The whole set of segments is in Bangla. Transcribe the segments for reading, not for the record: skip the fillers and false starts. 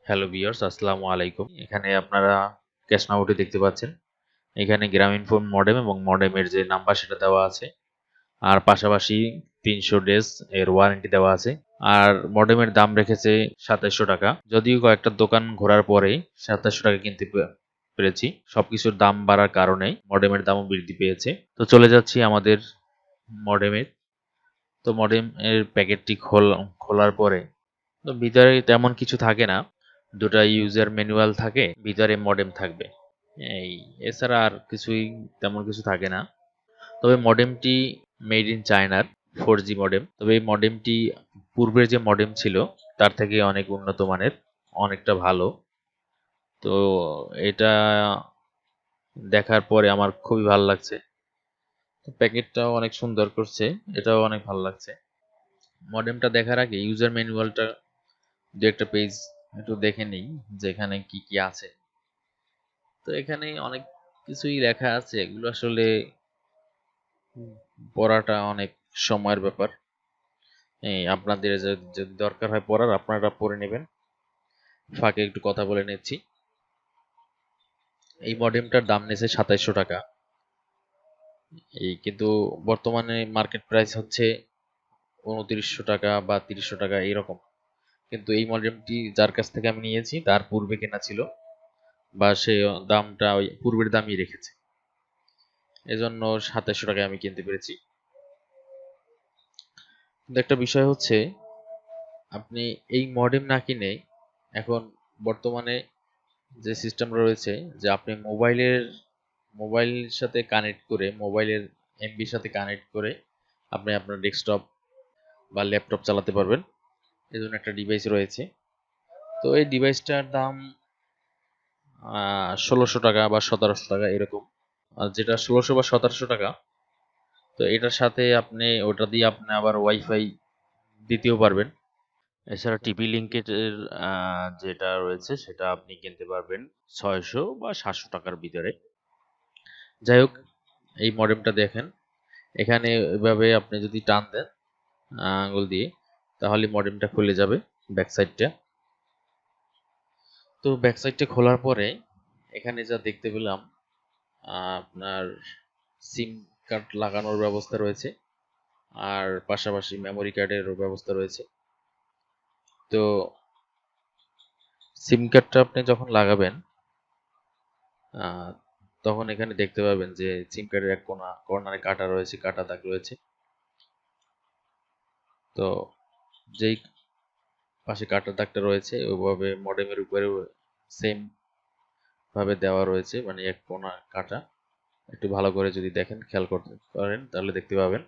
হ্যালো ভিউয়ার্স, আসসালামু আলাইকুম। এখানে আপনারা ক্যাশ নাম্বারটি দেখতে পাচ্ছেন। এখানে গ্রামীণফোন মডেম এবং মডেমের যে নাম্বার সেটা দেওয়া আছে, আর পাশাপাশি 300 ডেজ এর ওয়ারেন্টি দেওয়া আছে। আর মডেমের দাম রেখেছে 2700 টাকা। যদিও কয়েকটা দোকান ঘোরার পরে 2700 টাকা কিনতে পেরেছি। সবকিছুর দাম বাড়ার কারণে মডেমের দামও বৃদ্ধি পেয়েছে। তো চলে যাচ্ছি আমাদের মডেমের। তো মডেম এর প্যাকেটটি খোলার পরে তো ভিতরে তেমন কিছু থাকে না। দুটা ইউজার ম্যানুয়াল থাকে, ভিতরে মডেম থাকবে। এই এছাড়া আর কিছুই তেমন কিছু থাকে না। তবে মডেমটি মেড ইন চায়নার 4G মডেম। তবে এই মডেমটি পূর্বের যে মডেম ছিল তার থেকে অনেক উন্নত মানের, অনেকটা ভালো। তো এটা দেখার পরে আমার খুবই ভালো লাগছে। প্যাকেটটাও অনেক সুন্দর করছে, এটাও অনেক ভালো লাগছে। মডেমটা দেখার আগে ইউজার ম্যানুয়ালটা দু একটা পেজ একটু দেখে নিই যে এখানে কি কি আছে। তো এখানে অনেক কিছুই লেখা আছে, এগুলো আসলে পড়াটা অনেক সময়ের ব্যাপার। এই আপনাদের যদি দরকার হয় পড়ার, আপনারা পড়ে নেবেন। ফাঁকে একটু কথা বলে নিচ্ছি। এই মডেমটার দাম নিয়েছে 2700 টাকা। এই কিন্তু বর্তমানে মার্কেট প্রাইস হচ্ছে 2900 টাকা বা 3000 টাকা এরকম। কিন্তু এই মডেমটি যার কাছ থেকে আমি নিয়েছি তার পূর্বে কেনা ছিল, বা সে দামটা ওই পূর্বের দামই রেখেছে, এজন্য 2700 টাকায় আমি কিনতে পেরেছি। কিন্তু একটা বিষয় হচ্ছে, আপনি এই মডেম না কিনে এখন বর্তমানে যে সিস্টেম রয়েছে যে আপনি মোবাইলের সাথে কানেক্ট করে, মোবাইলের এমবির সাথে কানেক্ট করে আপনি আপনার ডেস্কটপ বা ল্যাপটপ চালাতে পারবেন। এই জন্য একটা ডিভাইস রয়েছে। তো এই ডিভাইসটার দাম 1600 টাকা বা 1700 টাকা এরকম। আর যেটা 1600 বা 1700 টাকা, তো এটার সাথে আপনি ওটা দিয়ে আপনি আবার ওয়াইফাই দিতেও পারবেন। এছাড়া টিপি লিঙ্কের যেটা রয়েছে সেটা আপনি কিনতে পারবেন 600 বা 700 টাকার ভিতরে। যাই হোক, এই মডেমটা দেখেন, এখানে এভাবে আপনি যদি টান দেন আঙুল দিয়ে, তাহলে মডেমটা খুলে যাবে ব্যাক সাইডটা। তো ব্যাক সাইডটা খোলার পরে এখানে যা দেখতে পেলাম, আপনার সিম কার্ড লাগানোর ব্যবস্থা রয়েছে, আর পাশাপাশি মেমোরি কার্ডেরও ব্যবস্থা রয়েছে। তো সিম কার্ডটা আপনি যখন লাগাবেন তখন এখানে দেখতে পাবেন যে সিম কার্ডের এক কর্নারে কাটা রয়েছে, কাটা দাগ রয়েছে। তো যেই পাশে কাটা দাগটা রয়েছে ওইভাবে মডেমের উপরেও সেম ভাবে দেওয়া রয়েছে, মানে এক কোণা কাটা। একটু ভালো করে যদি দেখেন, খেয়াল করতে পারেন, তাহলে দেখতে পাবেন।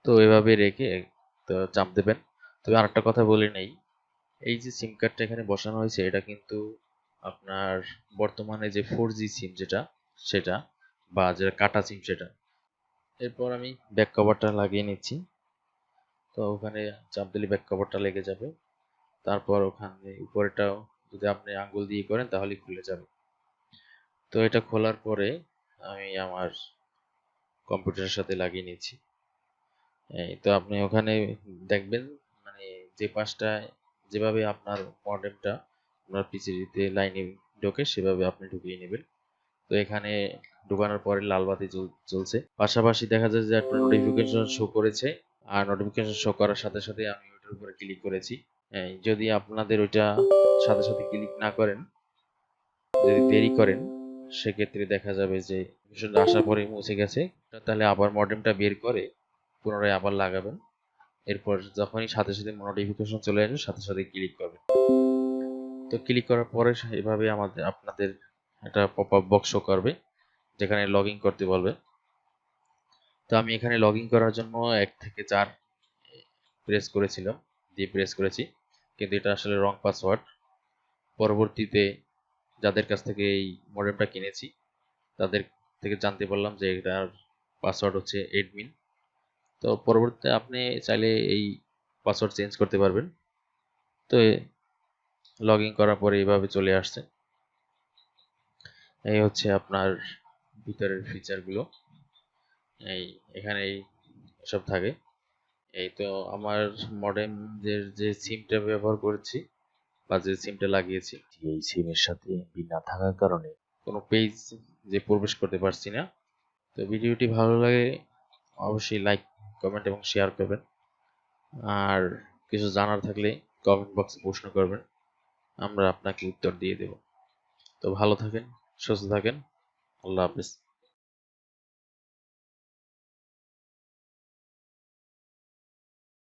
তো এভাবে রেখে তো চাপ দেবেন। তবে আরেকটা কথা বলে নেই, এই যে সিম কার্ডটা এখানে বসানো হয়েছে এটা কিন্তু আপনার বর্তমানে যে 4G সিম সেটা বা যেটা কাটা সিম সেটা। এরপর আমি ব্যাক কভারটা লাগিয়ে নিচ্ছি। তো ওখানে চাপ দিলে ব্যাক কভারটা লেগে যাবে। তারপর ওখানে উপরেটাও যদি আপনি আঙ্গুল দিয়ে করেন তাহলে খুলে যাবে। তো এটা খোলার পরে আমি আমার কম্পিউটারের সাথে লাগিয়ে নিচ্ছি। এই তো আপনি ওখানে দেখবেন, মানে যে পাশটা যেভাবে আপনার মডেমটা আপনার পিসিতে লাইনে ঢোকে সেভাবে আপনি ঢুকিয়ে নেবেন। তো এখানে ঢোকানোর পরে লাল বাতি জ্বলছে, পাশাপাশি দেখা যায় যে আপনার নোটিফিকেশন শো করেছে। আর নোটিফিকেশন শো করার সাথে সাথে আমি ওইটার উপরে ক্লিক করেছি। যদি আপনাদের ওইটা সাথে সাথে ক্লিক না করেন, যদি দেরি করেন, সেক্ষেত্রে দেখা যাবে যে নোটিফিকেশন আসার পরে মুছে গেছে। তাহলে আবার মডেমটা বের করে পুনরায় আবার লাগাবেন। এরপর যখনই সাথে সাথে নোটিফিকেশন চলে আসবে সাথে সাথে ক্লিক করবেন। তো ক্লিক করার পরে এভাবে আপনাদের একটা পপ আপ বক্স শো করবে যেখানে লগ ইন করতে বলবে। তো আমি এখানে লগ ইন করার জন্য 1 থেকে 4 প্রেস করেছি, কিন্তু এটা আসলে রং পাসওয়ার্ড। পরবর্তীতে যাদের কাছ থেকে এই মডেমটা কিনেছি তাদের থেকে জানতে পারলাম যে এটার পাসওয়ার্ড হচ্ছে অ্যাডমিন। তো পরবর্তীতে আপনি চাইলে এই পাসওয়ার্ড চেঞ্জ করতে পারবেন। তো লগ ইন করার পরে এইভাবে চলে আসছে। এই হচ্ছে আপনার ভিতরের ফিচারগুলো। এখানে সব থাকে। এই তো আমার মডেম যে সিমটা ব্যবহার করছি বা যে সিমটা লাগিয়েছি এই সিমের সাথে এমবি না থাকার কারণে কোনো পেজ যে প্রবেশ করতে পারছি না। তো ভিডিওটি ভালো লাগে অবশ্যই লাইক, কমেন্ট এবং শেয়ার করবেন। আর কিছু জানার থাকলে কমেন্ট বক্সে প্রশ্ন করবেন, আমরা আপনাকে উত্তর দিয়ে দেব। তো ভালো থাকেন, সুস্থ থাকেন, আল্লাহ হাফেজ।